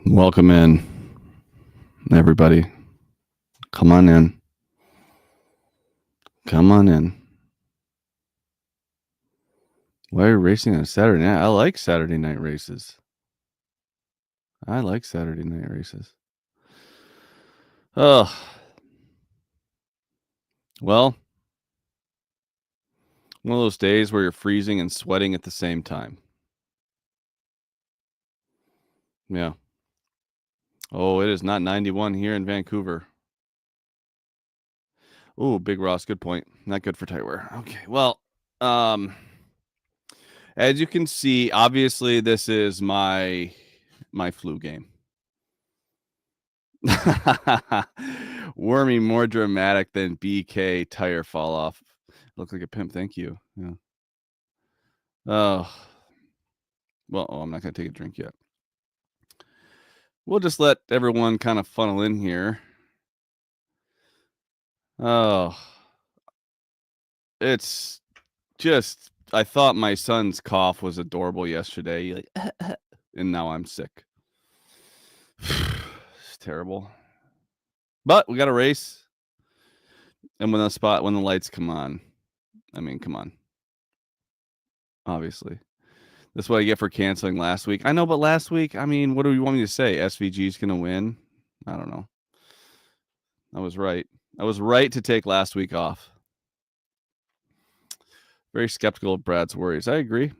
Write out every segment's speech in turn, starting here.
Welcome in, everybody. Come on in. Come on in. Why are you racing on Saturday night? I like Saturday night races. Oh, well, one of those days where you're freezing and sweating at the same time. Yeah. Oh, it is not 91 here in Vancouver. Oh, Big Ross, good point. Not good for tight wear. Okay, well, as you can see, obviously this is my flu game. Wormy more dramatic than BK tire fall off. Look like a pimp. Thank you. Yeah. Oh, well, I'm not going to take a drink yet. We'll just let everyone kind of funnel in here. Oh, it's just, I thought my son's cough was adorable yesterday. Like, and now I'm sick. It's terrible. But we got a race. And when the lights come on, I mean, come on. Obviously. That's what I get for canceling last week. I know, but last week, I mean, what do you want me to say? SVG's going to win? I don't know. I was right. I was right to take last week off. Very skeptical of Brad's worries. I agree.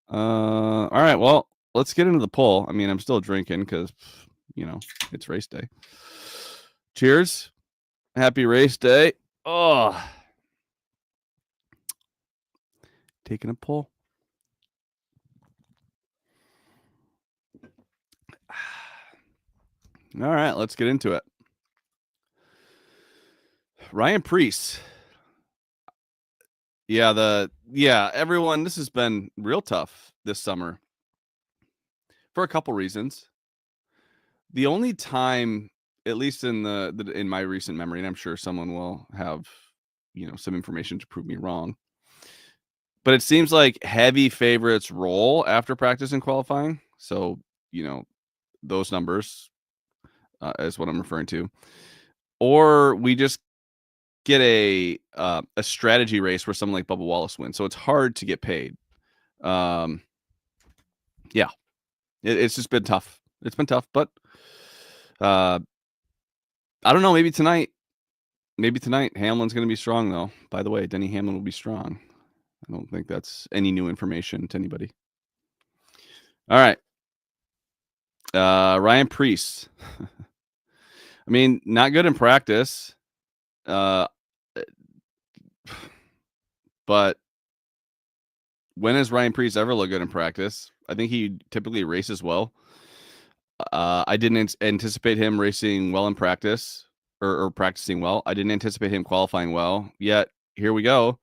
All right, well, let's get into the poll. I mean, I'm still drinking because, it's race day. Cheers. Happy race day. Oh. Taking a poll. All right, let's get into it. Ryan Preece. Yeah, everyone, this has been real tough this summer for a couple reasons. The only time, at least in in my recent memory, and I'm sure someone will have, some information to prove me wrong, but it seems like heavy favorites roll after practice and qualifying. So, those numbers is what I'm referring to. Or we just get a strategy race where someone like Bubba Wallace wins. So it's hard to get paid. Yeah, it's just been tough. It's been tough, but I don't know. Maybe tonight Hamlin's going to be strong, though. By the way, Denny Hamlin will be strong. I don't think that's any new information to anybody. All right. Ryan Preece. I mean, not good in practice. But when has Ryan Preece ever looked good in practice? I think he typically races well. I didn't anticipate him racing well in practice or practicing well. I didn't anticipate him qualifying well. Yet here we go.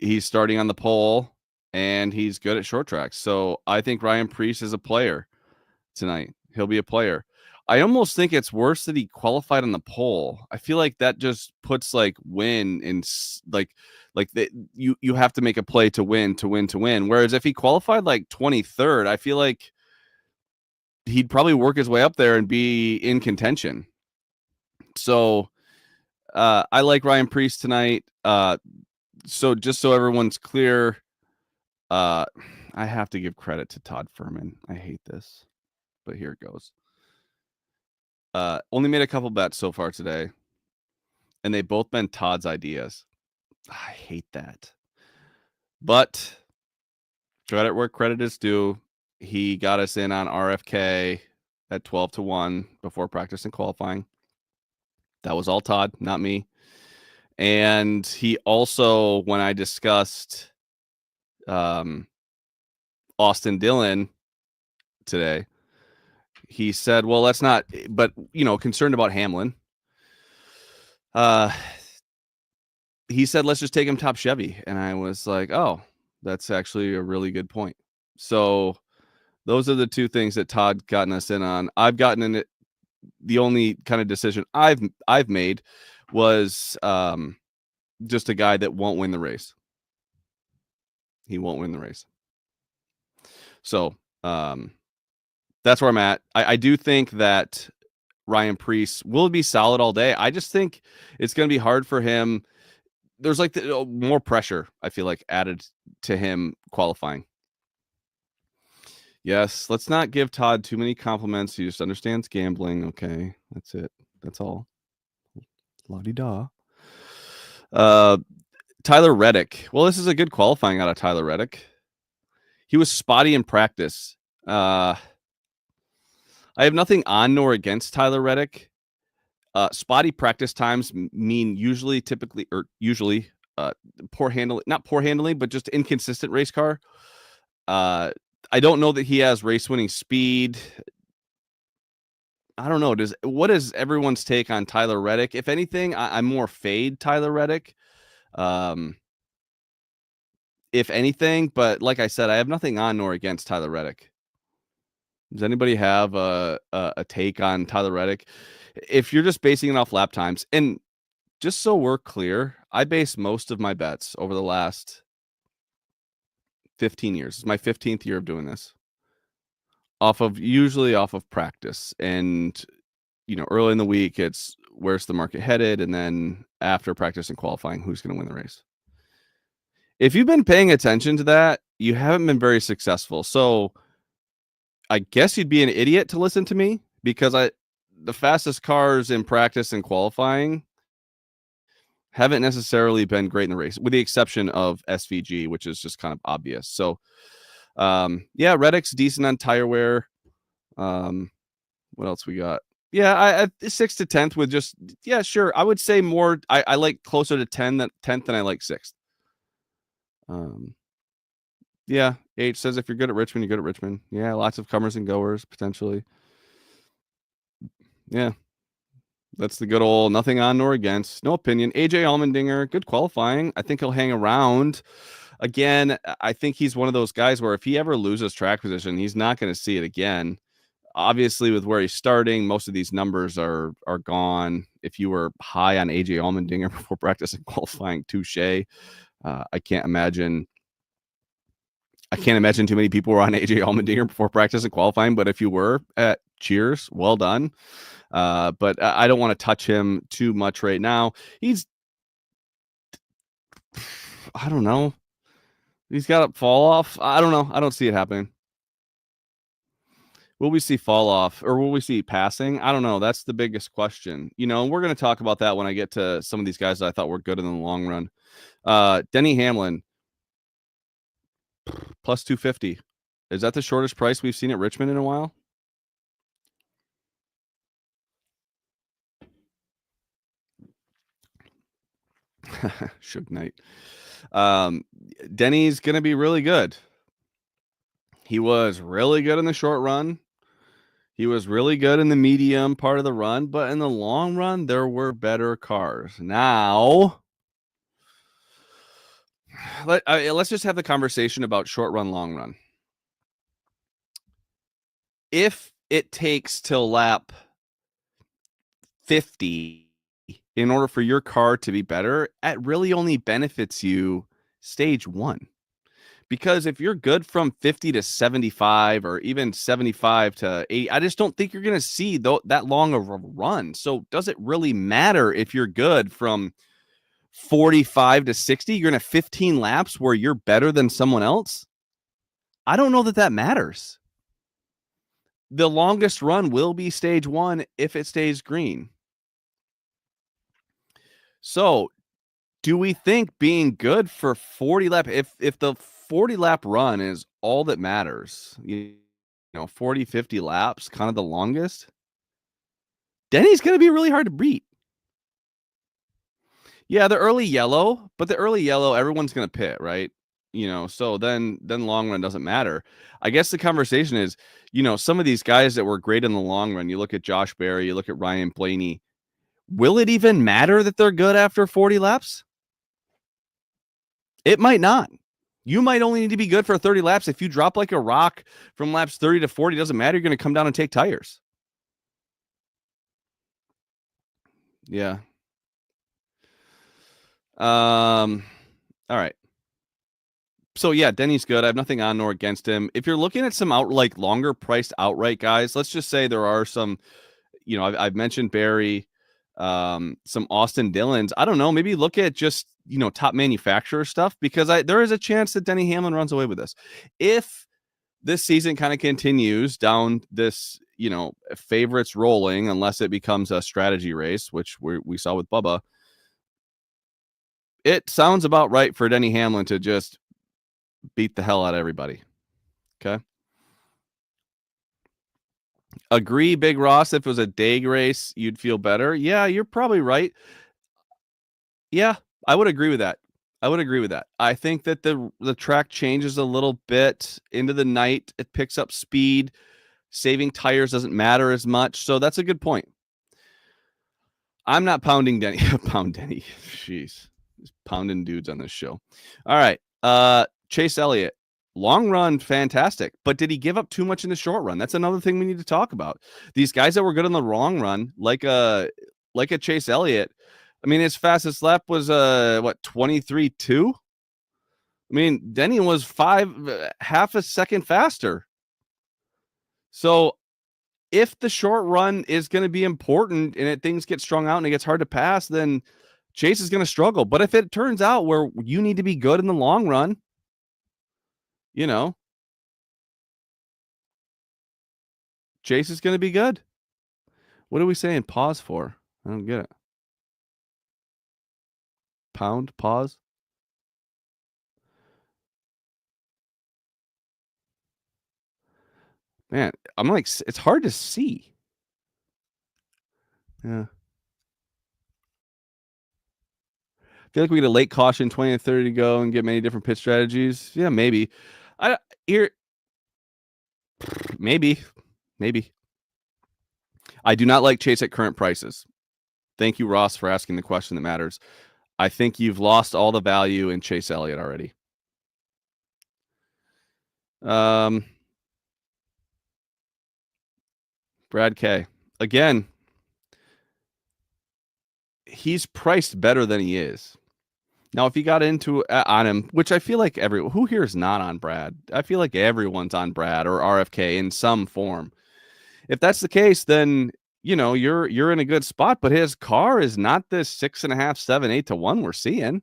He's starting on the pole and he's good at short tracks. So I think Ryan Preece is a player tonight. He'll be a player. I almost think it's worse that he qualified on the pole. I feel like that just puts like win in you have to make a play to win. Whereas if he qualified like 23rd, I feel like he'd probably work his way up there and be in contention. So I like Ryan Preece tonight. So just so everyone's clear, I have to give credit to Todd Furman. I hate this, but here it goes. Only made a couple bets so far today, and they both been Todd's ideas. I hate that. But credit where credit is due. He got us in on RFK at 12-1 before practice and qualifying. That was all Todd, not me. And he also, when I discussed Austin Dillon today, he said, well, that's not, but, concerned about Hamlin. He said, let's just take him top Chevy. And I was like, oh, that's actually a really good point. So those are the two things that Todd gotten us in on. I've gotten in it. The only kind of decision I've made was just a guy that won't win the race. He won't win the race. So That's where I'm at. I do think that Ryan Preece will be solid all day. I just think it's going to be hard for him. There's like more pressure, I feel like, added to him qualifying. Yes, let's not give Todd too many compliments. He just understands gambling. Okay, that's it. That's all. La-di-da. Tyler Reddick. Well, this is a good qualifying out of Tyler Reddick. He was spotty in practice. I have nothing on nor against Tyler Reddick. Spotty practice times mean usually poor handling, not poor handling, but just inconsistent race car. I don't know that he has race winning speed. I don't know. What is everyone's take on Tyler Reddick? If anything, I'm more fade Tyler Reddick. If anything, but like I said, I have nothing on nor against Tyler Reddick. Does anybody have a take on Tyler Reddick? If you're just basing it off lap times, and just so we're clear, I base most of my bets over the last 15 years. It's my 15th year of doing this. Usually off of practice. And, early in the week, it's where's the market headed? And then after practice and qualifying, who's going to win the race? If you've been paying attention to that, you haven't been very successful. So I guess you'd be an idiot to listen to me because the fastest cars in practice and qualifying haven't necessarily been great in the race, with the exception of SVG, which is just kind of obvious. So, yeah, Reddick's decent on tire wear. What else we got? Yeah, I 6th to 10th with just, yeah, sure. I would say more. I like closer to 10th than I like 6th. Yeah, H says if you're good at Richmond, you're good at Richmond. Yeah, lots of comers and goers potentially. Yeah. That's the good old nothing on nor against. No opinion. AJ Allmendinger, good qualifying. I think he'll hang around. Again, I think he's one of those guys where if he ever loses track position, he's not going to see it again. Obviously, with where he's starting, most of these numbers are gone. If you were high on AJ Allmendinger before practice and qualifying, touche. I can't imagine too many people were on AJ Allmendinger before practice and qualifying, but if you were, cheers, well done. But I don't want to touch him too much right now. I don't know. He's got a fall off. I don't know. I don't see it happening. Will we see fall off or will we see passing? I don't know. That's the biggest question. We're going to talk about that when I get to some of these guys that I thought were good in the long run. Denny Hamlin, plus 250. Is that the shortest price we've seen at Richmond in a while? Suge Knight. Denny's going to be really good. He was really good in the short run. He was really good in the medium part of the run, but in the long run, there were better cars. Now, let's just have the conversation about short run, long run. If it takes till lap 50 in order for your car to be better, it really only benefits you stage 1. Because if you're good from 50 to 75 or even 75 to 80, I just don't think you're going to see that long of a run. So does it really matter if you're good from 45 to 60? You're going to have 15 laps where you're better than someone else? I don't know that matters. The longest run will be stage 1 if it stays green. So do we think being good for 40 lap, if the 40 lap run is all that matters, 40, 50 laps, kind of the longest, Denny's going to be really hard to beat. Yeah, the early yellow, everyone's going to pit, right? So then long run doesn't matter. I guess the conversation is, some of these guys that were great in the long run, you look at Josh Berry, you look at Ryan Blaney, will it even matter that they're good after 40 laps? It might not. You might only need to be good for 30 laps. If you drop like a rock from laps 30 to 40, it doesn't matter. You're going to come down and take tires. Yeah. All right. So yeah, Denny's good. I have nothing on nor against him. If you're looking at some longer priced outright guys, let's just say there are some, I've mentioned Barry, some Austin Dillons. I don't know. Maybe look at just, top manufacturer stuff, because there is a chance that Denny Hamlin runs away with this. If this season kind of continues down this, favorites rolling, unless it becomes a strategy race, which we saw with Bubba, it sounds about right for Denny Hamlin to just beat the hell out of everybody. Okay. Agree, Big Ross. If it was a day race, you'd feel better. Yeah, you're probably right. Yeah, I would agree with that. I think that the track changes a little bit into the night. It picks up speed. Saving tires doesn't matter as much. So that's a good point. I'm not pounding Denny. Pound Denny. Jeez. Just pounding dudes on this show. All right. Chase Elliott. Long run, fantastic. But did he give up too much in the short run? That's another thing we need to talk about. These guys that were good in the long run, like a Chase Elliott, I mean, his fastest lap was 23.2? I mean, Denny was half a second faster. So if the short run is going to be important and things get strung out and it gets hard to pass, then Chase is going to struggle. But if it turns out where you need to be good in the long run, Chase is going to be good. What are we saying? Pause for? I don't get it. Pound, pause. Man, I'm like, it's hard to see. Yeah. I feel like we get a late caution, 20 to 30 to go, and get many different pit strategies. Yeah, maybe. Maybe. I do not like Chase at current prices. Thank you, Ross, for asking the question that matters. I think you've lost all the value in Chase Elliott already. Brad K. Again, he's priced better than he is. Now, if you got into on him, which I feel like who here is not on Brad? I feel like everyone's on Brad or RFK in some form. If that's the case, then you're in a good spot. But his car is not this 6.5, 7, 8 to 1 we're seeing.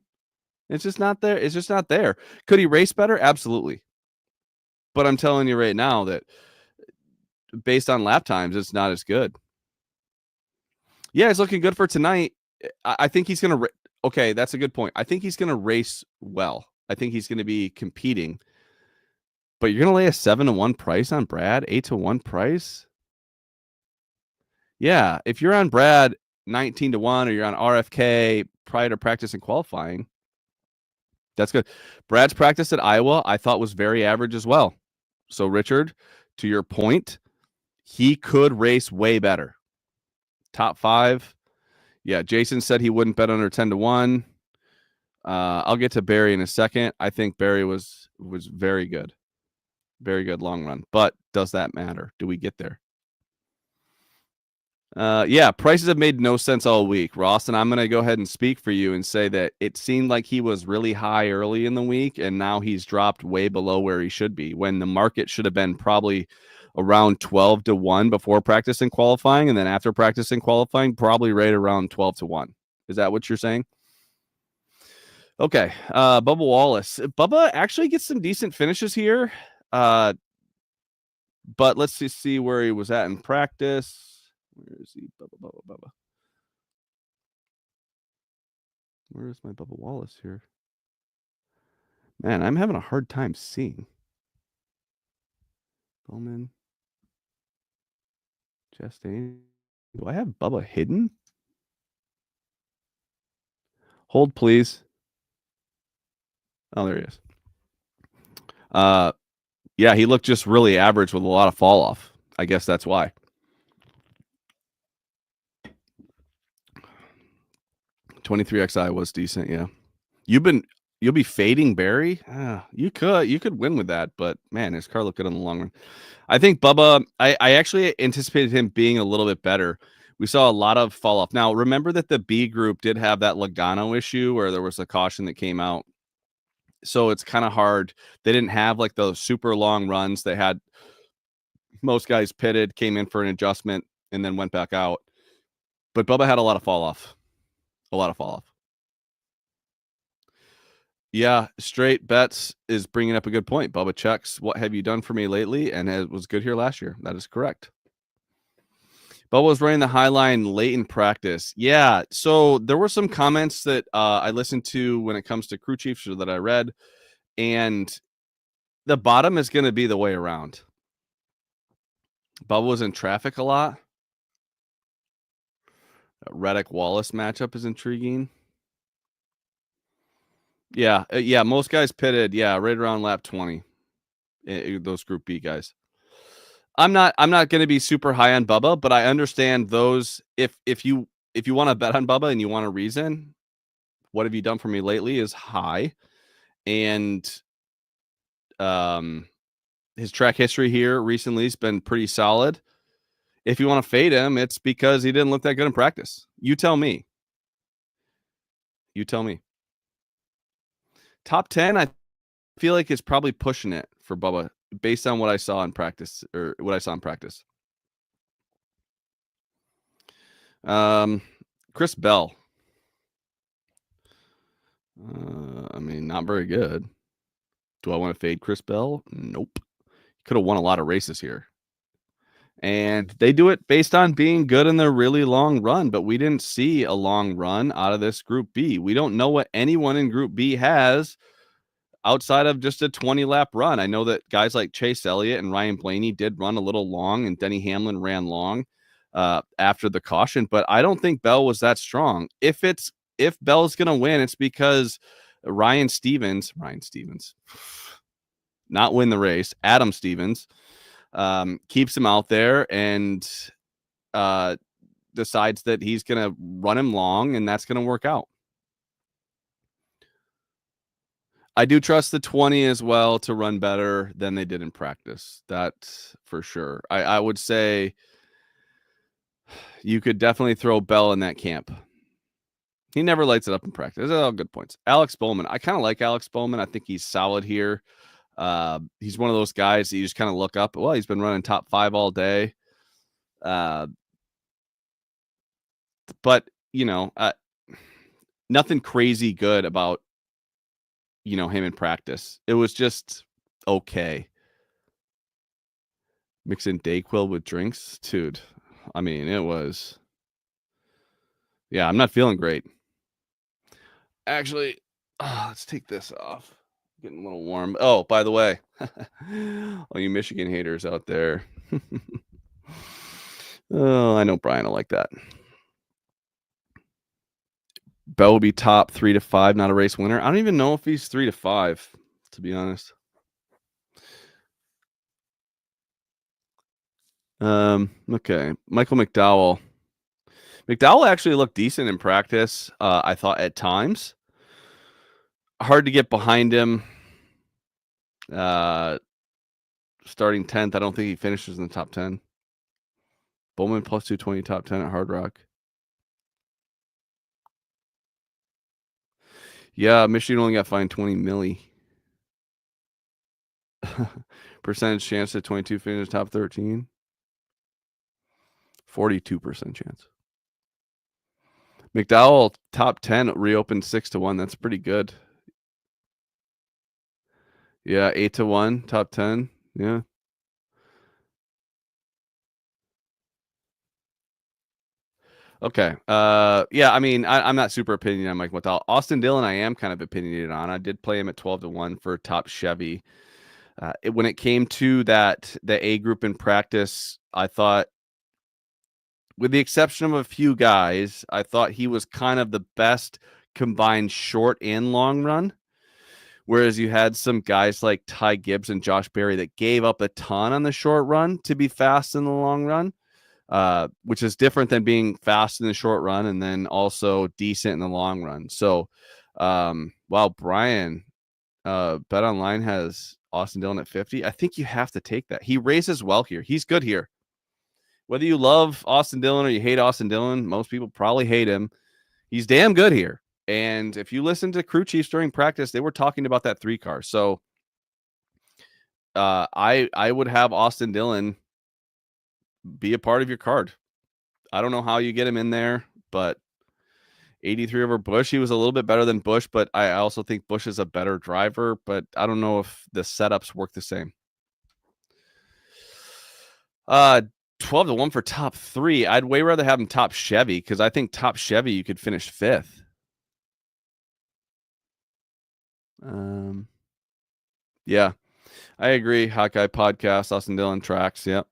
It's just not there. It's just not there. Could he race better? Absolutely. But I'm telling you right now that based on lap times, it's not as good. Yeah, he's looking good for tonight. I think he's going to. Okay, that's a good point. I think he's going to race well. I think he's going to be competing. But you're going to lay a 7-1 price on Brad, 8-1 price? Yeah, if you're on Brad 19-1 or you're on RFK prior to practice and qualifying, that's good. Brad's practice at Iowa, I thought, was very average as well. So, Richard, to your point, he could race way better. Top 5. Yeah, Jason said he wouldn't bet under 10-1. I'll get to Barry in a second. I think Barry was very good. Very good long run. But does that matter? Do we get there? Yeah, prices have made no sense all week, Ross, and I'm going to go ahead and speak for you and say that it seemed like he was really high early in the week, and now he's dropped way below where he should be, when the market should have been probably around 12-1 before practice and qualifying, and then after practice and qualifying, probably right around 12-1. Is that what you're saying? Okay, Bubba Wallace. Bubba actually gets some decent finishes here, but let's just see where he was at in practice. Where is he? Bubba. Where is my Bubba Wallace here? Man, I'm having a hard time seeing. Bowman. Chastain. Do I have Bubba hidden? Hold, please. Oh, there he is. Yeah, he looked just really average with a lot of fall off. I guess that's why. 23XI was decent, yeah. You'll be fading Barry? You could win with that, but man, his car looked good in the long run. I think Bubba, I actually anticipated him being a little bit better. We saw a lot of fall off. Now, remember that the B group did have that Logano issue where there was a caution that came out So it's kind of hard. They didn't have like those super long runs. They had most guys pitted, came in for an adjustment, and then went back out. But Bubba had a lot of fall off. A lot of fall off. Yeah, straight bets is bringing up a good point. Bubba checks, what have you done for me lately? And it was good here last year. That is correct. Bubba was running the high line late in practice. Yeah, so there were some comments that I listened to when it comes to crew chiefs or that I read, and the bottom is going to be the way around. Bubba was in traffic a lot. Reddick-Wallace matchup is intriguing. Yeah, most guys pitted, right around lap 20. Those Group B guys. I'm not going to be super high on Bubba, but I understand those. If you want to bet on Bubba and you want a reason, what have you done for me lately is high, and his track history here recently has been pretty solid. If you want to fade him, it's because he didn't look that good in practice. You tell me. Top 10, I feel like it's probably pushing it for Bubba based on what I saw in practice or what I saw in practice. Chris Bell. I mean, not very good. Do I want to fade Chris Bell? Nope. Could have won a lot of races here. And they do it based on being good in the really long run, but we didn't see a long run out of this Group B. We don't know what anyone in Group B has outside of just a 20-lap run. I know that guys like Chase Elliott and Ryan Blaney did run a little long, and Denny Hamlin ran long after the caution, but I don't think Bell was that strong. If Bell's going to win, it's because Ryan Stevens, not win the race, Adam Stevens, keeps him out there and decides that he's going to run him long, and that's going to work out. I do trust the 20 as well to run better than they did in practice. That's for sure. I would say you could definitely throw Bell in that camp. He never lights it up in practice. Those are all good points. Alex Bowman. I kind of like Alex Bowman. I think he's solid here. He's one of those guys that you just kind of look up. Well, he's been running top 5 all day. But, nothing crazy good about, him in practice. It was just okay. Mixing Dayquil with drinks, dude. I mean, it was. Yeah, I'm not feeling great. Actually, let's take this off. Getting a little warm. Oh, by the way, all you Michigan haters out there. Oh, I know Brian will like that. Bell will be top 3 to 5, not a race winner. I don't even know if he's 3 to 5, to be honest. Okay. Michael McDowell. McDowell actually looked decent in practice, I thought at times. Hard to get behind him. Starting 10th. I don't think he finishes in the top 10. Bowman plus 220, top 10 at Hard Rock. Yeah, Michigan only got fined 20 milli. Percentage chance at 22 finish top 13. 42% chance. McDowell top 10 reopened 6-1. That's pretty good. Yeah, 8-1 top 10. Yeah. Okay. Yeah, I mean, I'm not super opinionated on Mike McDowell. Austin Dillon, I am kind of opinionated on. I did play him at 12-1 for top Chevy. When it came to the A group in practice, I thought, with the exception of a few guys, I thought he was kind of the best combined short and long run. Whereas you had some guys like Ty Gibbs and Josh Berry that gave up a ton on the short run to be fast in the long run, which is different than being fast in the short run and then also decent in the long run. So, while Brian, Bet Online has Austin Dillon at 50, I think you have to take that. He races well here. He's good here. Whether you love Austin Dillon or you hate Austin Dillon, most people probably hate him. He's damn good here. And if you listen to crew chiefs during practice, they were talking about that 3 car. So I would have Austin Dillon be a part of your card. I don't know how you get him in there, but 83 over Busch. He was a little bit better than Busch, but I also think Busch is a better driver, but I don't know if the setups work the same. 12-1 for top 3. I'd way rather have him top Chevy because I think top Chevy you could finish 5th. Yeah, I agree. Hawkeye podcast, Austin Dillon tracks. Yep.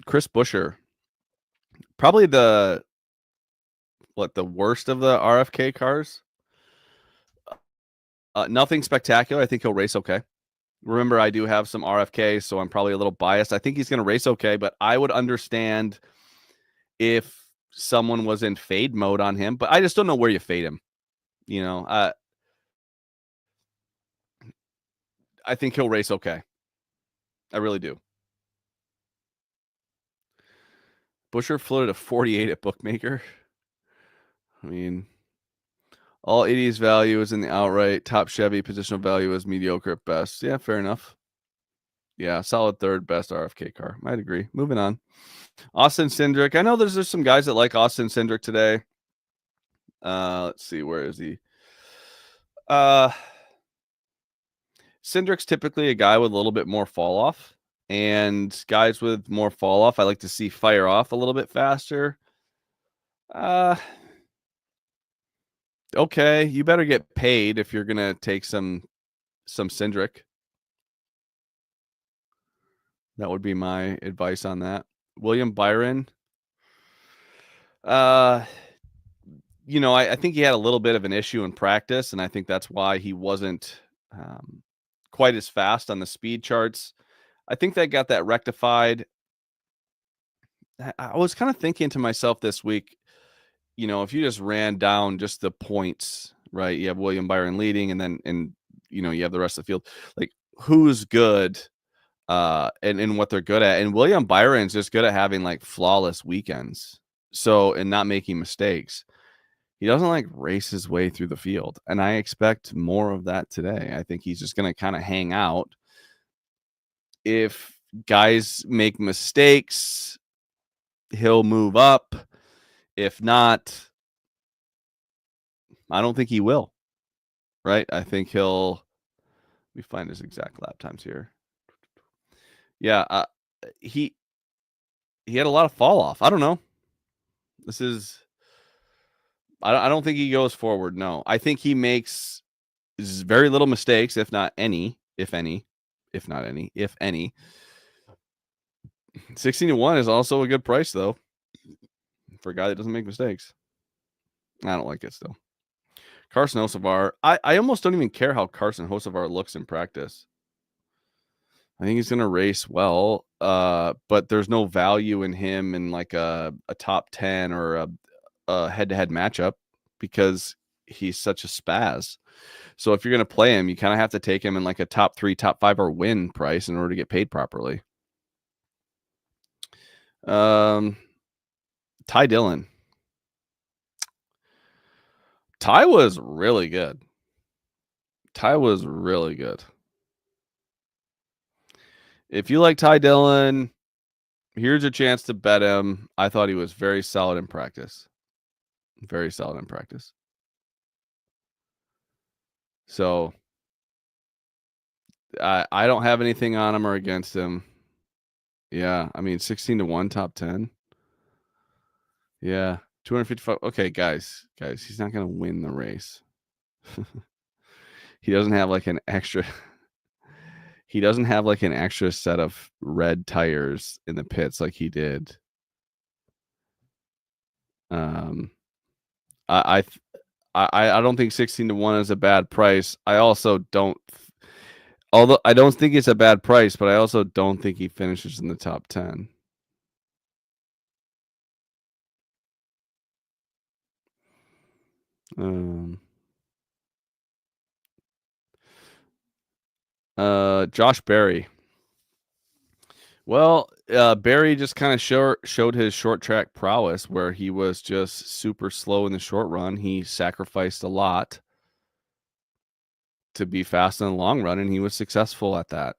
Chris Buescher, probably the worst of the RFK cars. Nothing spectacular. I think he'll race okay. Remember, I do have some RFK, so I'm probably a little biased. I think he's going to race okay, but I would understand if someone was in fade mode on him, but I just don't know where you fade him. You know, I think he'll race okay. I really do. Buescher floated a 48 at Bookmaker. I mean, all 80s value is in the outright. Top Chevy positional value is mediocre at best. Yeah, fair enough. Yeah, solid third best RFK car. I'd agree. Moving on. Austin Cindric. I know there's some guys that like Austin Cindric today. Let's see, where is he? Cindric's typically a guy with a little bit more fall off, and guys with more fall off, I like to see fire off a little bit faster. Okay, you better get paid if you're gonna take some Cindric. That would be my advice on that. William Byron. You know, I think he had a little bit of an issue in practice, and I think that's why he wasn't quite as fast on the speed charts. I think they got that rectified. I was kind of thinking to myself this week, you know, if you just ran down just the points, right? You have William Byron leading, and you know, you have the rest of the field. Like, who's good and what they're good at. And William Byron's just good at having like flawless weekends. So, and not making mistakes. He doesn't like race his way through the field. And I expect more of that today. I think he's just going to kind of hang out. If guys make mistakes, he'll move up. If not, I don't think he will. Right? I think he'll. Let me find his exact lap times here. Yeah, he had a lot of fall off. I don't know. This is. I don't think he goes forward. No, I think he makes very little mistakes, if not any, if any. 16-1 is also a good price, though, for a guy that doesn't make mistakes. I don't like it still. Carson Hocevar. I almost don't even care how Carson Hocevar looks in practice. I think he's going to race well, but there's no value in him in like a top 10 or a head-to-head matchup because he's such a spaz. So if you're going to play him, you kind of have to take him in like a top 3, top 5 or win price in order to get paid properly. Ty Dillon. Ty was really good. If you like Ty Dillon, here's your chance to bet him. I thought he was very solid in practice. So I don't have anything on him or against him. Yeah, I mean 16-1 top 10. Yeah, 255. Okay, guys, he's not going to win the race. He doesn't have like an extra set of red tires in the pits like he did. I don't think 16-1 is a bad price. I also don't, although I don't think it's a bad price, but I also don't think he finishes in the top 10. Josh Berry. Well, Barry just kind of showed his short track prowess where he was just super slow in the short run. He sacrificed a lot to be fast in the long run, and he was successful at that.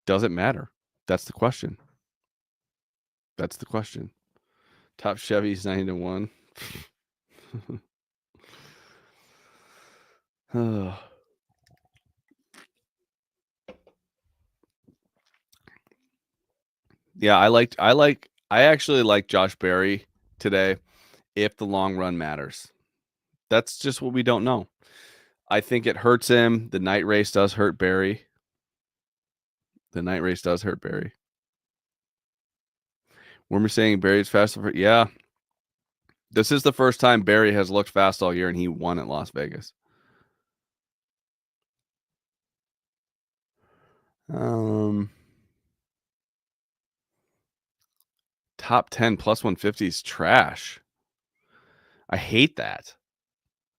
Does it matter? That's the question. That's the question. Top Chevy's 9-1. Yeah, I actually like Josh Berry today if the long run matters. That's just what we don't know. I think it hurts him. The night race does hurt Barry. The night race does hurt Barry. When we're saying Barry's fast, yeah. This is the first time Barry has looked fast all year, and he won at Las Vegas. Top 10 plus 150 is trash. I hate that.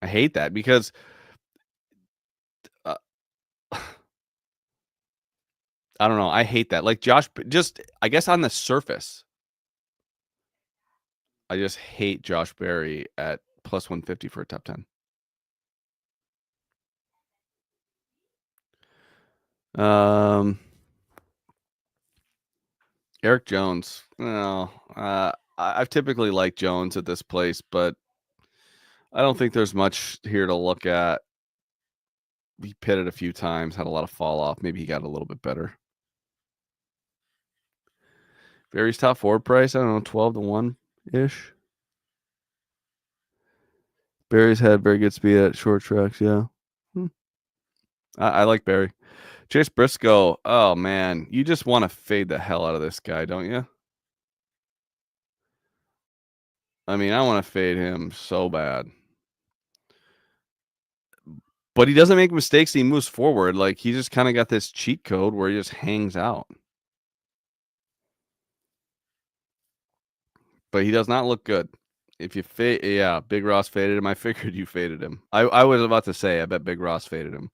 I hate that because I don't know. I hate that. Like Josh, just I guess on the surface, I just hate Josh Berry at plus 150 for a top 10. Eric Jones. No, I've typically liked Jones at this place, but I don't think there's much here to look at. He pitted a few times, had a lot of fall off. Maybe he got a little bit better. Barry's top forward price, I don't know, 12-1 ish. Barry's had very good speed at short tracks, yeah. I like Barry. Chase Briscoe, oh man, you just want to fade the hell out of this guy, don't you? I mean, I want to fade him so bad. But he doesn't make mistakes. He moves forward. Like, he just kind of got this cheat code where he just hangs out. But he does not look good. If you fade, yeah, Big Ross faded him. I figured you faded him. I was about to say, I bet Big Ross faded him.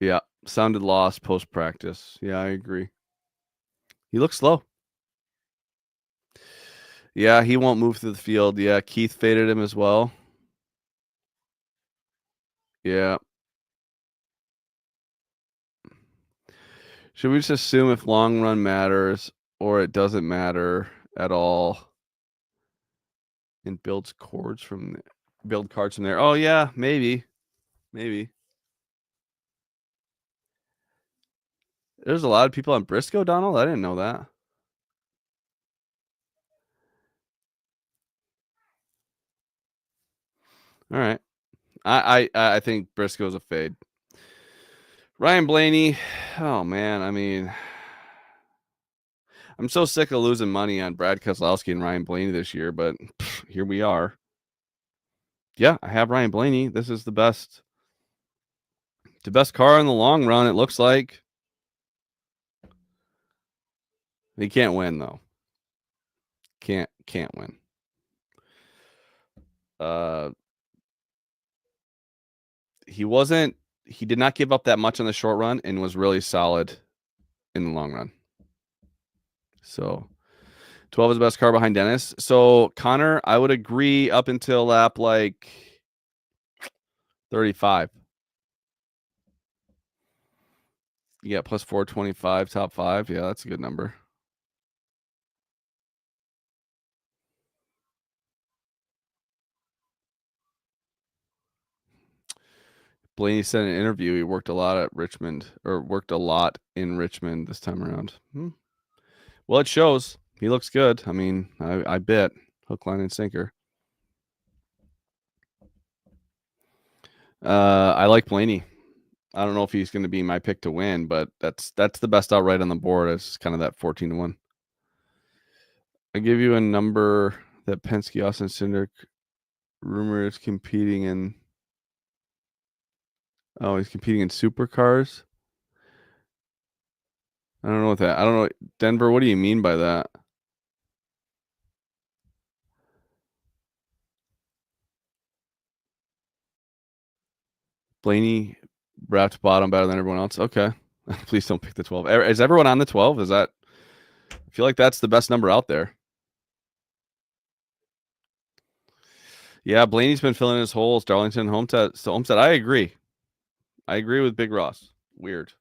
Yeah, sounded lost post practice. Yeah, I agree. He looks slow. Yeah, he won't move through the field. Yeah, Keith faded him as well. Yeah. Should we just assume if long run matters or it doesn't matter at all and build cards from there? Oh yeah, maybe. There's a lot of people on Briscoe, Donald. I didn't know that. All right. I think Briscoe's a fade. Ryan Blaney. Oh man, I mean, I'm so sick of losing money on Brad Keselowski and Ryan Blaney this year, but here we are. Yeah, I have Ryan Blaney. This is the best car in the long run, it looks like. He can't win though. Can't win. He did not give up that much on the short run and was really solid in the long run. So 12 is the best car behind Dennis. So Connor, I would agree up until lap like 35. Yeah, plus 425, top 5. Yeah, that's a good number. Blaney said in an interview he worked a lot in Richmond this time around. Well, it shows. He looks good. I mean, I bet. Hook, line, and sinker. I like Blaney. I don't know if he's going to be my pick to win, but that's the best outright on the board. It's kind of that 14-1. I give you a number that Penske Austin Cindric rumor is competing in. Oh, he's competing in supercars. I don't know what that. I don't know, Denver. What do you mean by that? Blaney wrapped bottom better than everyone else. Okay, Please don't pick the 12. Is everyone on the 12? I feel like that's the best number out there. Yeah, Blaney's been filling his holes. Darlington, Homestead. I agree. I agree with Big Ross. Weird.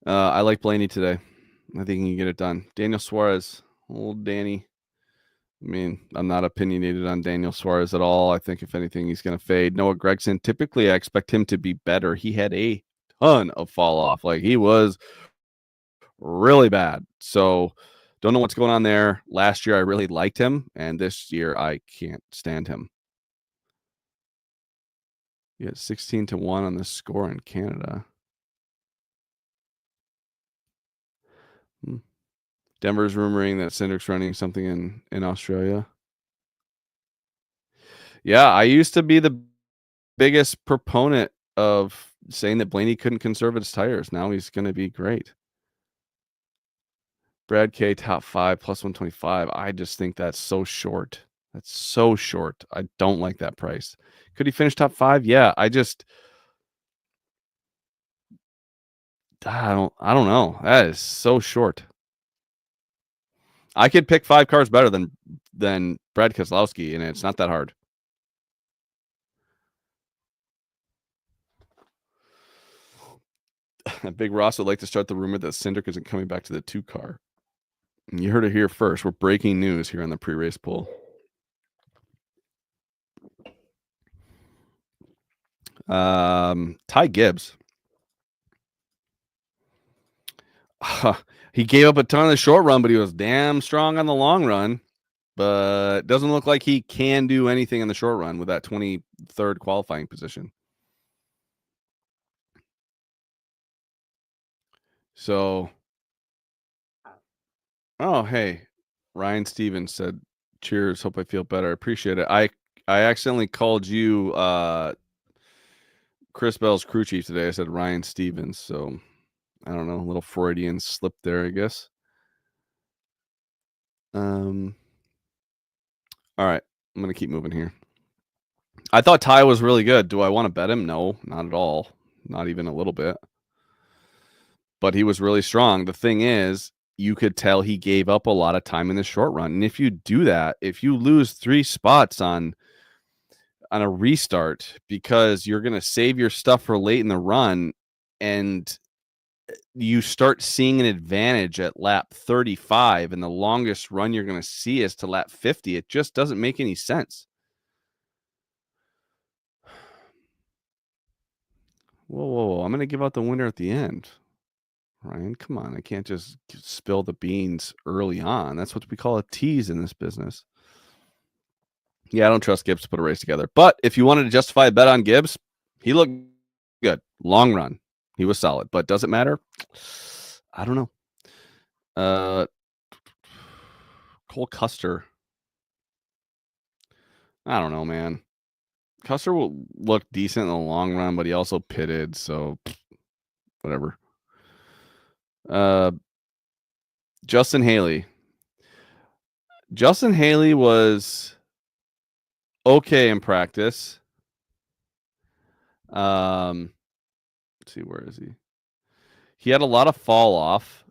I like Blaney today. I think he can get it done. Daniel Suarez. Old Danny. I mean, I'm not opinionated on Daniel Suarez at all. I think, if anything, he's going to fade. Noah Gragson, typically I expect him to be better. He had a ton of fall off. Like, he was really bad. So, don't know what's going on there. Last year, I really liked him. And this year, I can't stand him. You had 16-1 on the score in Canada. Denver's rumoring that Cindric's running something in Australia. Yeah, I used to be the biggest proponent of saying that Blaney couldn't conserve his tires. Now he's going to be great. Brad K, top 5, plus 125. I just think that's so short. That's so short. I don't like that price. Could he finish top 5? Yeah, I don't know. That is so short. I could pick 5 cars better than Brad Keselowski, and it's not that hard. Big Ross would like to start the rumor that Cindric isn't coming back to the 2 car. You heard it here first. We're breaking news here on the pre-race poll. Ty Gibbs. He gave up a ton of the short run, but he was damn strong on the long run. But doesn't look like he can do anything in the short run with that 23rd qualifying position. So, oh, hey, Ryan Stevens said, cheers, hope I feel better. Appreciate it. I accidentally called you Chris Bell's crew chief today. I said Ryan Stevens, so I don't know, a little Freudian slip there, I guess. All right, I'm going to keep moving here. I thought Ty was really good. Do I want to bet him? No, not at all. Not even a little bit. But he was really strong. The thing is, you could tell he gave up a lot of time in the short run. And if you do that, if you lose 3 spots on a restart because you're going to save your stuff for late in the run and you start seeing an advantage at lap 35 and the longest run you're going to see is to lap 50, it just doesn't make any sense. Whoa. I'm going to give out the winner at the end. Ryan, come on. I can't just spill the beans early on. That's what we call a tease in this business. Yeah, I don't trust Gibbs to put a race together. But if you wanted to justify a bet on Gibbs, he looked good. Long run. He was solid. But does it matter? I don't know. Cole Custer. I don't know, man. Custer will look decent in the long run, but he also pitted, so whatever. Justin Haley. Justin Haley was okay in practice. Let's see, where is he? He had a lot of fall off,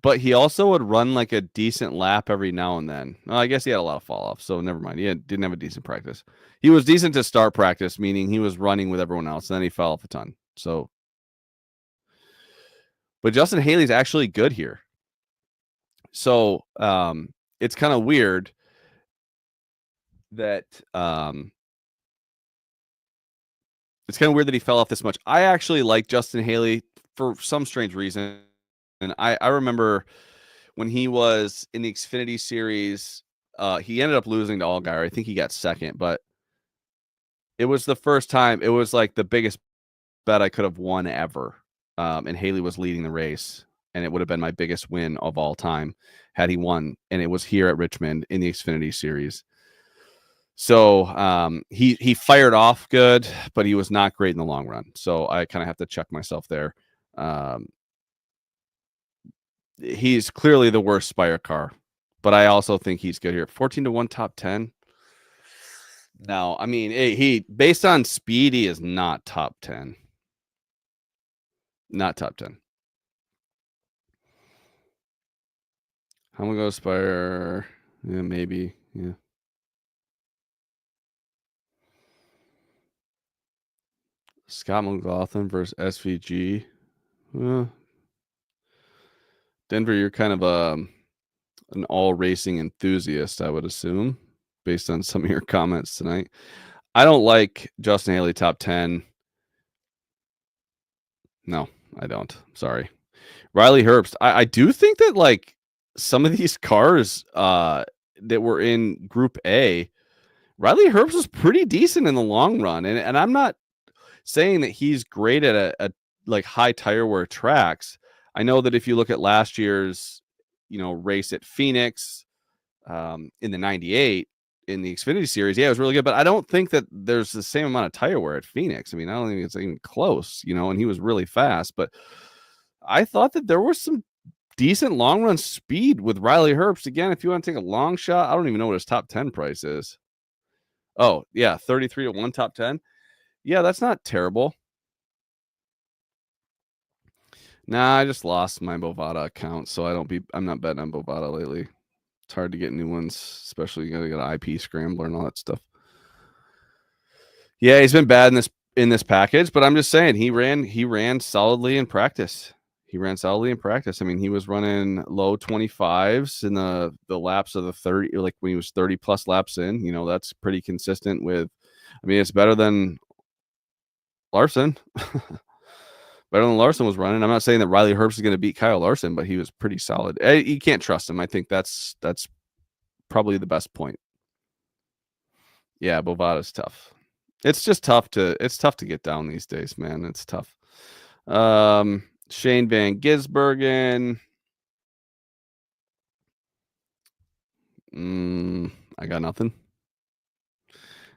but he also would run like a decent lap every now and then. Well, I guess he had a lot of fall off, so never mind. He didn't have a decent practice. He was decent to start practice, meaning he was running with everyone else, and then he fell off a ton. So, but Justin Haley's actually good here. So, it's kind of weird that he fell off this much. I actually like Justin Haley for some strange reason. And I remember when he was in the Xfinity Series, he ended up losing to Allgaier. I think he got second, but it was the first time. It was like the biggest bet I could have won ever. And Haley was leading the race, and it would have been my biggest win of all time had he won. And it was here at Richmond in the Xfinity Series. So he fired off good, but he was not great in the long run. So I kind of have to check myself there. He's clearly the worst Spire car, but I also think he's good here. 14-1 top 10. No, I mean, he based on speed, he is not top 10. Not top 10. How am I going to aspire? Yeah, maybe. Yeah. Scott McLaughlin versus SVG. Denver, you're kind of an all racing enthusiast, I would assume, based on some of your comments tonight. I don't like Justin Haley top 10. No, I don't. Sorry. Riley Herbst. I do think that like some of these cars that were in Group A, Riley Herbst was pretty decent in the long run. And I'm not saying that he's great at a like high tire wear tracks. I know that if you look at last year's, race at Phoenix in the 98 in the Xfinity series, yeah, it was really good. But I don't think that there's the same amount of tire wear at Phoenix. I mean, I don't think it's even close, and he was really fast. But I thought that there was some decent long run speed with Riley Herbst. Again, if you want to take a long shot, I don't even know what his top 10 price is. Oh, yeah, 33 to 1 top 10. Yeah, that's not terrible. Nah, I just lost my Bovada account, so I'm not betting on Bovada lately. It's hard to get new ones, especially you gotta get an IP scrambler and all that stuff. Yeah, he's been bad in this package, but I'm just saying he ran solidly in practice. I mean, he was running low 25s in the laps of the 30, like when he was 30 plus laps in. That's pretty consistent with. I mean, it's better than Larson. Better than Larson was running. I'm not saying that Riley Herbst is going to beat Kyle Larson, but he was pretty solid. You can't trust him. I think that's probably the best point. Yeah, Bovada's tough. It's just tough to get down these days, man. It's tough. Shane Van Gisbergen. I got nothing.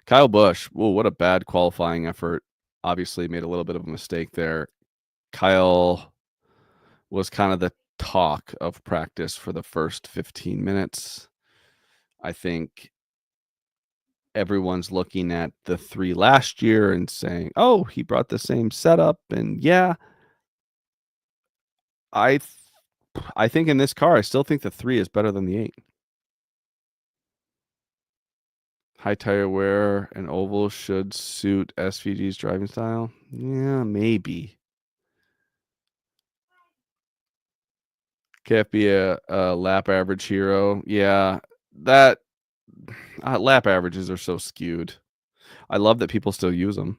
Kyle Busch. Whoa, what a bad qualifying effort. Obviously made a little bit of a mistake there. Kyle was kind of the talk of practice for the first 15 minutes. I think everyone's looking at the 3 last year and saying, oh, he brought the same setup. And yeah, I think in this car, I still think the 3 is better than the 8. High tire wear and oval should suit SVG's driving style. Yeah, maybe. Can't be a lap average hero. Yeah, that lap averages are so skewed. I love that people still use them.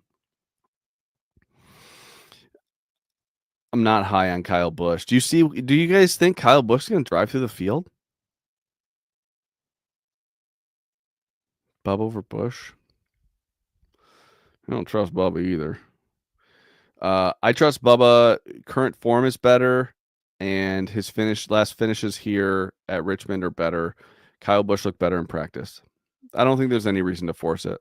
I'm not high on Kyle Busch. Do you guys think Kyle Busch is going to drive through the field? Bubba over Busch? I don't trust Bubba either. I trust Bubba. Current form is better, and his last finishes here at Richmond are better. Kyle Busch looked better in practice. I don't think there's any reason to force it.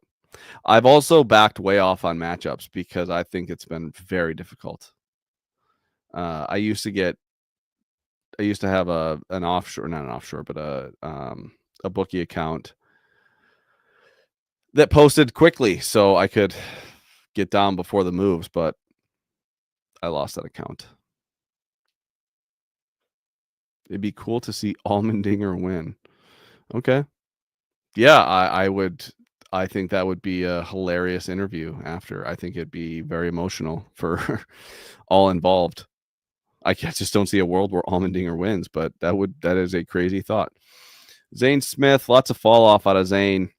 I've also backed way off on matchups because I think it's been very difficult. I used to have an offshore, not an offshore, but a bookie account that posted quickly so I could get down before the moves, but I lost that account. It'd be cool to see Allmendinger win. Okay. Yeah, I would. I think that would be a hilarious interview after. I think it'd be very emotional for all involved. I just don't see a world where Allmendinger wins, but that is a crazy thought. Zane Smith, lots of fall off out of Zane,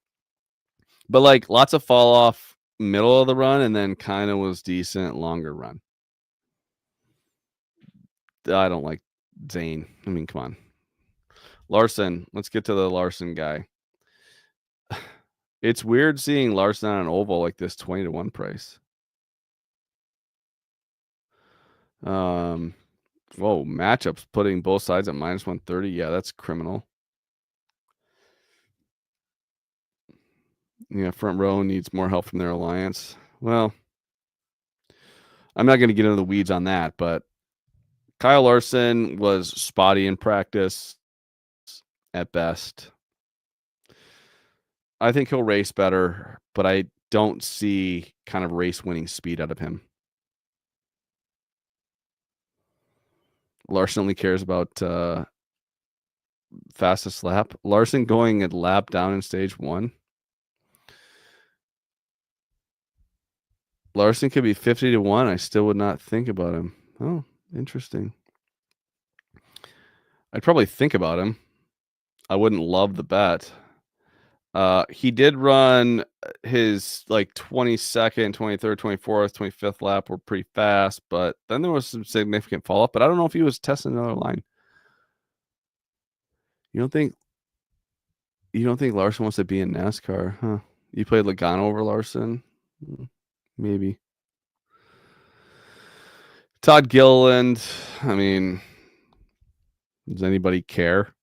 but like lots of fall off middle of the run and then kind of was decent longer run. I don't like Zane. I mean, come on. Larson, let's get to the Larson guy. It's weird seeing Larson on an oval like this 20 to 1 price. Whoa, matchups putting both sides at minus 130. Yeah, that's criminal. Yeah, front row needs more help from their alliance. Well, I'm not going to get into the weeds on that, but Kyle Larson was spotty in practice at best. I think he'll race better, but I don't see kind of race winning speed out of him. Larson only cares about fastest lap. Larson going a lap down in stage 1. Larson could be 50-1. I still would not think about him. Oh, interesting. I'd probably think about him. I wouldn't love the bet. He did run his like 22nd, 23rd, 24th, 25th lap were pretty fast, but then there was some significant fall off. But I don't know if he was testing another line. You don't think Larson wants to be in NASCAR, huh? You played Logano over Larson? Maybe. Todd Gilliland, I mean, does anybody care?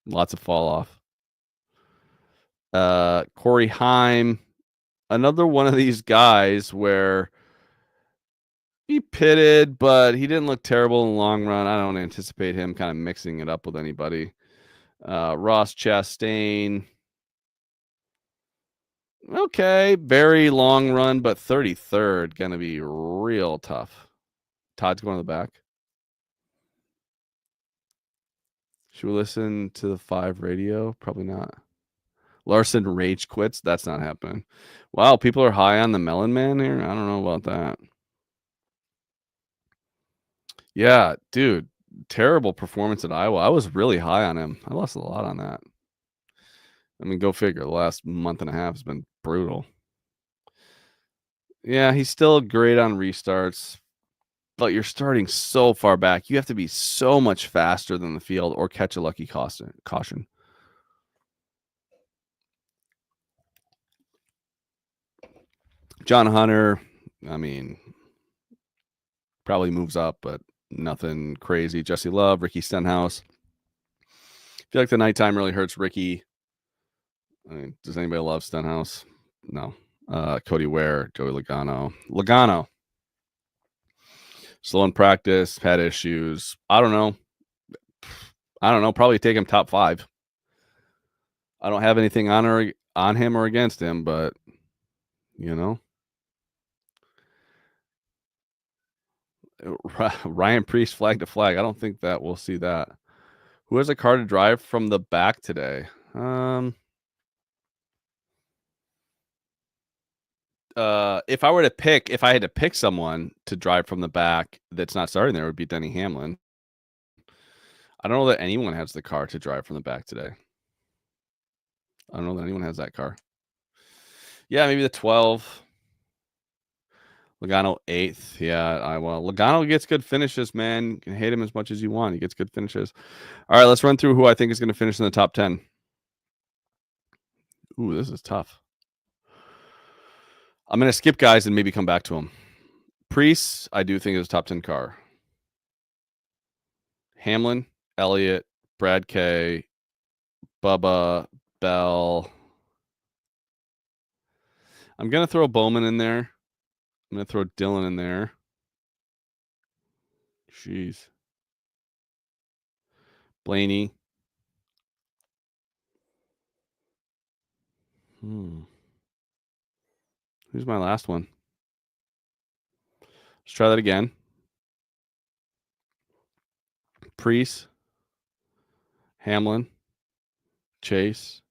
Lots of fall off. Corey Heim, another one of these guys where he pitted, but he didn't look terrible in the long run. I don't anticipate him kind of mixing it up with anybody. Ross Chastain, okay, very long run, but 33rd, gonna be real tough. Todd's going to the back. Should we listen to the 5 radio? Probably not. Larson rage quits. That's not happening. Wow, people are high on the Melon Man here. I don't know about that. Yeah, dude, terrible performance at Iowa. I was really high on him. I lost a lot on that. I mean, go figure. The last month and a half has been brutal. Yeah, he's still great on restarts, but you're starting so far back. You have to be so much faster than the field or catch a lucky caution. John Hunter, I mean, probably moves up, but nothing crazy. Jesse Love, Ricky Stenhouse. I feel like the nighttime really hurts Ricky. I mean, does anybody love Stenhouse? No. Cody Ware, Joey Logano. Slow in practice, had issues. I don't know. Probably take him top 5. I don't have anything on him or against him, but you know. Ryan Priest flag to flag. I don't think that we'll see that. Who has a car to drive from the back today? If I had to pick someone to drive from the back that's not starting there, it would be Denny Hamlin. I don't know that anyone has the car to drive from the back today. I don't know that anyone has that car. Yeah, maybe the 12. Logano 8th. Yeah, Logano gets good finishes, man. You can hate him as much as you want. He gets good finishes. All right, let's run through who I think is going to finish in the top 10. Ooh, this is tough. I'm going to skip guys and maybe come back to them. Priest, I do think is a top 10 car. Hamlin, Elliott, Brad K, Bubba, Bell. I'm going to throw Bowman in there. I'm going to throw Dillon in there. Jeez. Blaney. Who's my last one? Let's try that again. Priest, Hamlin, Chase,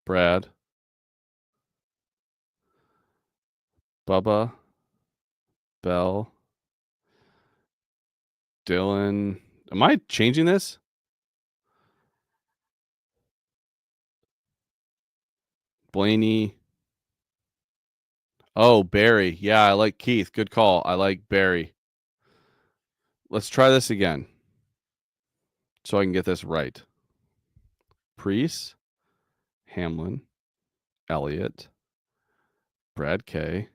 Brad, Bubba, Bell, Dillon. Am I changing this? Blaney. Oh, Barry. Yeah, I like Keith. Good call. I like Barry. Let's try this again so I can get this right. Priest, Hamlin, Elliott, Brad K,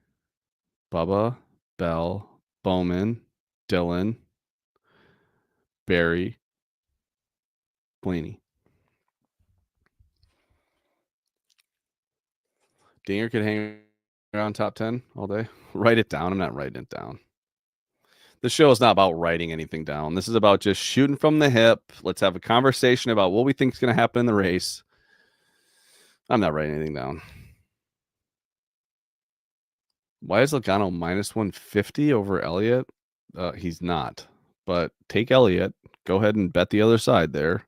Bubba, Bell, Bowman, Dillon, Barry, Blaney. Dinger could hang around top 10 all day. Write it down. I'm not writing it down. The show is not about writing anything down. This is about just shooting from the hip. Let's have a conversation about what we think is going to happen in the race. I'm not writing anything down. Why is Logano minus 150 over Elliott? He's not. but take Elliott. Go ahead and bet the other side there.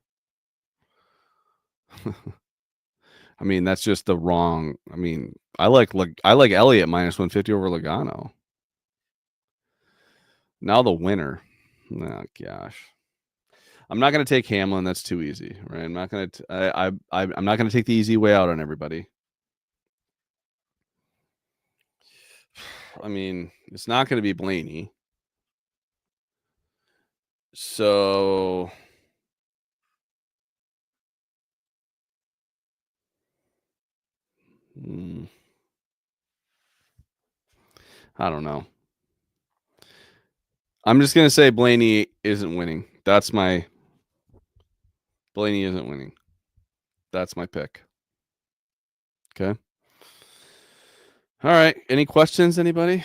I mean, that's just the wrong. I mean, I like Elliott minus 150 over Logano. Now the winner. Oh gosh. I'm not going to take Hamlin. That's too easy, right? I'm not going to. I'm not going to take the easy way out on everybody. I mean, it's not going to be Blaney. So I don't know. I'm just going to say Blaney isn't winning. Blaney isn't winning. That's my pick. Okay. All right. Any questions, anybody?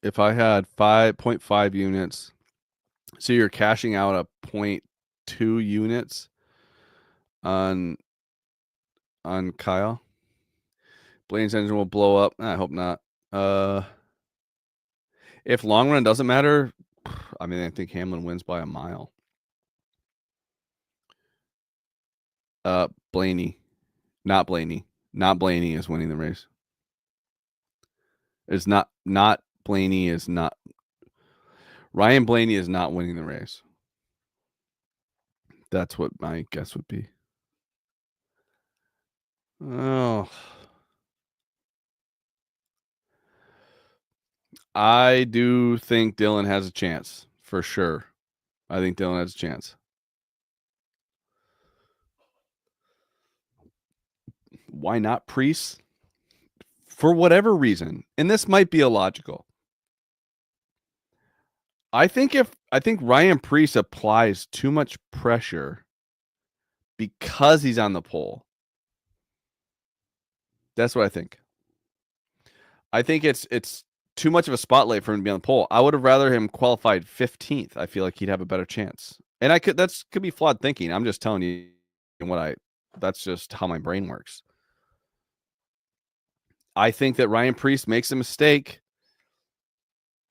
If I had 5.5 units, so you're cashing out a 0.2 units on Kyle. Blaine's engine will blow up. I hope not. If long run doesn't matter, I mean, I think Hamlin wins by a mile. Blaney, not Blaney is winning the race. It's not Blaney is not. Ryan Blaney is not winning the race. That's what my guess would be. Oh, I do think Dylan has a chance for sure. I think Dylan has a chance. Why not Priest? For whatever reason, and this might be illogical. I think Ryan Priest applies too much pressure because he's on the pole. That's what I think. I think it's too much of a spotlight for him to be on the pole. I would have rather him qualified 15th. I feel like he'd have a better chance. And that could be flawed thinking. I'm just telling you that's just how my brain works. I think that Ryan Priest makes a mistake,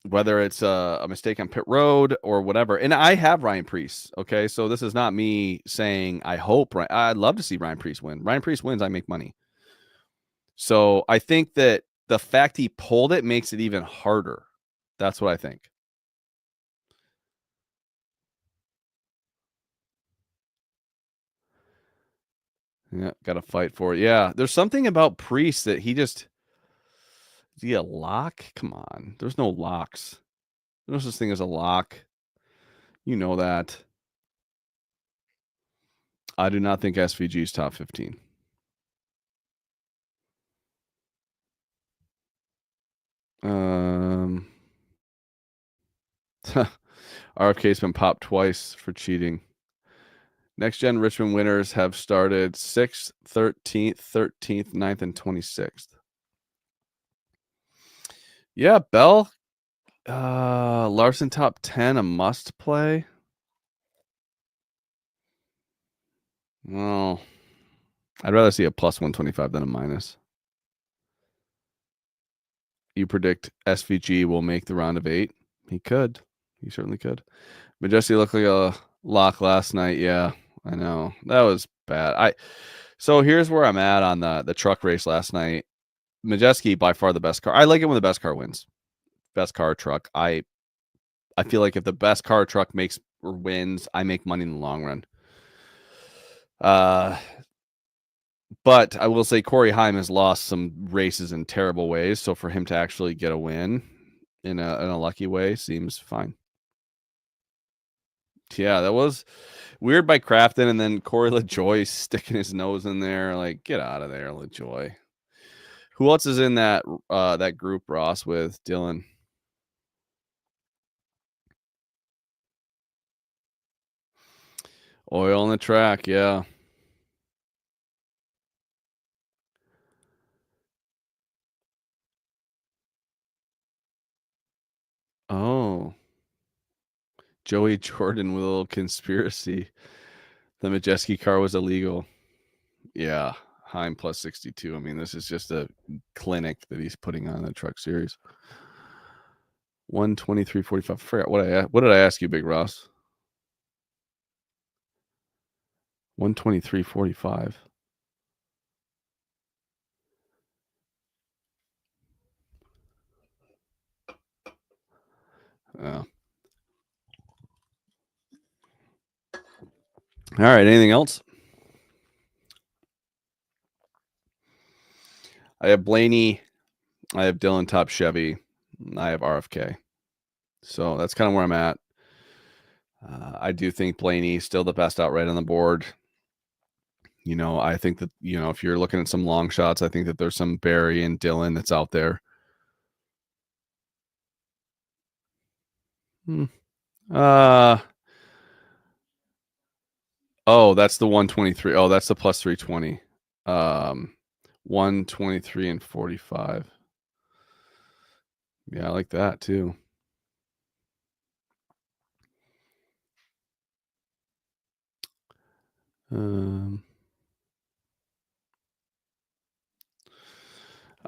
whether it's a mistake on pit road or whatever. And I have Ryan Priest. Okay. So this is not me saying I'd love to see Ryan Priest win. Ryan Priest wins, I make money. So I think that the fact he pulled it makes it even harder. That's what I think. Yeah, got to fight for it. Yeah, there's something about Priest that is he a lock? Come on. There's no locks. There's no such thing as a lock. You know that. I do not think SVG is top 15. RFK's been popped twice for cheating. Next gen Richmond winners have started 6th, 13th, 13th, 9th, and 26th. Yeah, Bell. Larson top 10, a must play. Well, I'd rather see a plus 125 than a minus. You predict SVG will make the round of 8? He could. He certainly could. Majesty looked like a lock last night. Yeah, I know. That was bad. So here's where I'm at on the truck race last night. Majeski by far the best car. I like it when the best car wins. Best car truck. I feel like if the best car truck makes or wins, I make money in the long run. But I will say Corey Heim has lost some races in terrible ways. So for him to actually get a win in a lucky way seems fine. Yeah, that was weird by Crafton, and then Corey LaJoy sticking his nose in there. Like, get out of there, LaJoy. Who else is in that group, Ross, with Dylan? Oil on the track, yeah. Oh. Joey Jordan with a little conspiracy. The Majeski car was illegal. Yeah, Heim plus 62. I mean, this is just a clinic that he's putting on the Truck Series. 123.45. I forgot what did I ask you, Big Ross? 123.45. Oh. All right. Anything else? I have Blaney. I have Dylan Top Chevy. I have RFK. So that's kind of where I'm at. I do think Blaney still the best outright on the board. I think that, if you're looking at some long shots, I think that there's some Barry and Dylan that's out there. Oh, that's the 123. Oh, that's the plus 320. 123 and 45. Yeah, I like that too.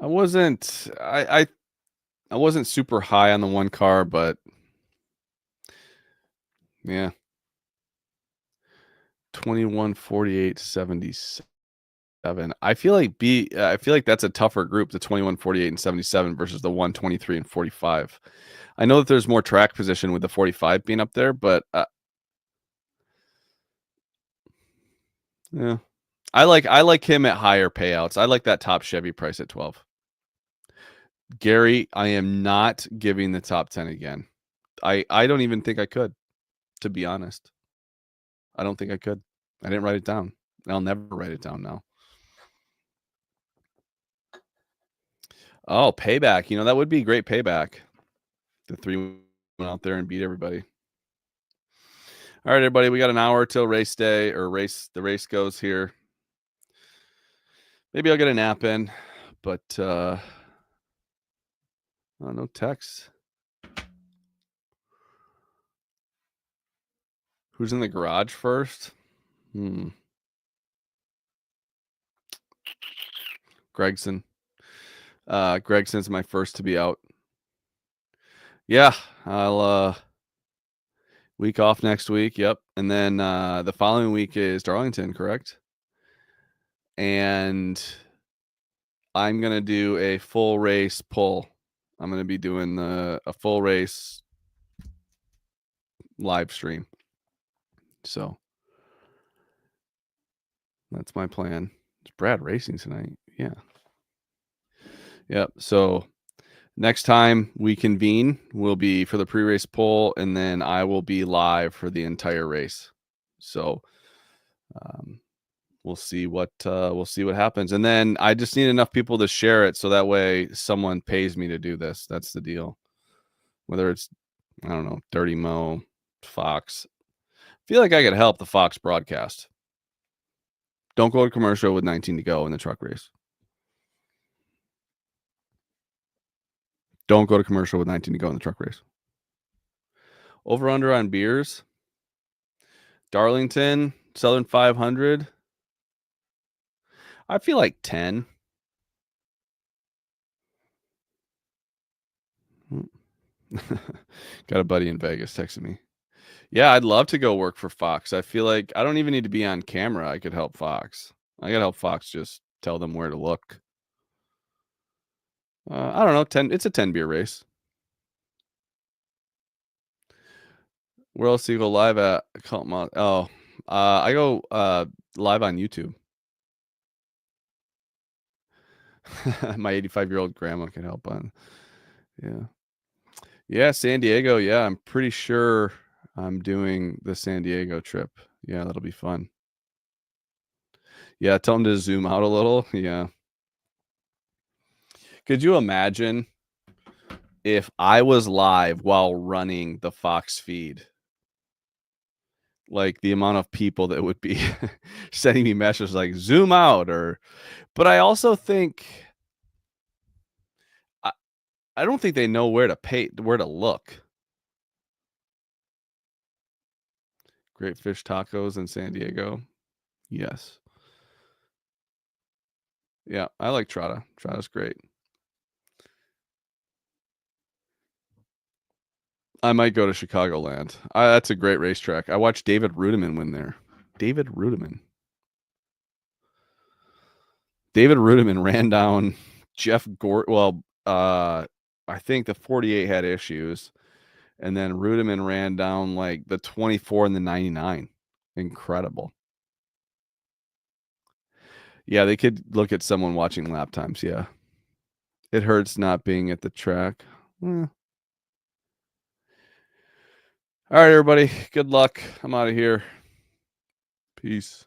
I wasn't super high on the one car, but yeah. 21-48-77. I feel like that's a tougher group, the 21-48 and 77 versus the 123 and 45. I know that there's more track position with the 45 being up there, but yeah. I like him at higher payouts. I like that top Chevy price at 12. Gary, I am not giving the top 10 again. I don't even think I could, to be honest. I don't think I could. I didn't write it down. I'll never write it down now. Oh, payback. That would be great payback. The 3 went out there and beat everybody. All right, everybody, we got an hour till race day the race goes here. Maybe I'll get a nap in, but no text. Who's in the garage first? Gregson. Gregson's my first to be out. Yeah, I'll week off next week. Yep. And then the following week is Darlington, correct? And I'm going to do a full race pull. I'm going to be doing a full race live stream. So that's my plan. It's Brad racing tonight. Yeah. Yep. So next time we convene will be for the pre-race poll, and then I will be live for the entire race. So we'll see what happens. And then I just need enough people to share it so that way someone pays me to do this. That's the deal. Whether it's, I don't know, Dirty Mo, Fox. I feel like I could help the Fox broadcast. Don't go to commercial with 19 to go in the truck race. Don't go to commercial with 19 to go in the truck race. Over under on beers. Darlington, Southern 500. I feel like 10. Got a buddy in Vegas texting me. Yeah, I'd love to go work for Fox. I feel like I don't even need to be on camera. I could help Fox. I could help Fox just tell them where to look. I don't know. 10. It's a 10 beer race. Where else do you go live at? Oh, I go live on YouTube. My 85-year-old grandma can help on. Yeah, San Diego. Yeah, I'm pretty sure I'm doing the San Diego trip. Yeah, that'll be fun. Yeah, tell them to zoom out a little. Yeah. Could you imagine if I was live while running the Fox feed? Like the amount of people that would be sending me messages like zoom out but I also think I don't think they know where to look. Great fish tacos in San Diego. Yes. Yeah, I like Trotta. Trotta's great. I might go to Chicagoland. That's a great racetrack. I watched David Rudiman win there. David Rudiman ran down Jeff Gort. Well, I think the 48 had issues, and then Rudiman ran down like the 24 and the 99. Incredible. Yeah, they could look at someone watching lap times. Yeah, it hurts not being at the track. All right, everybody. Good luck. I'm out of here. Peace.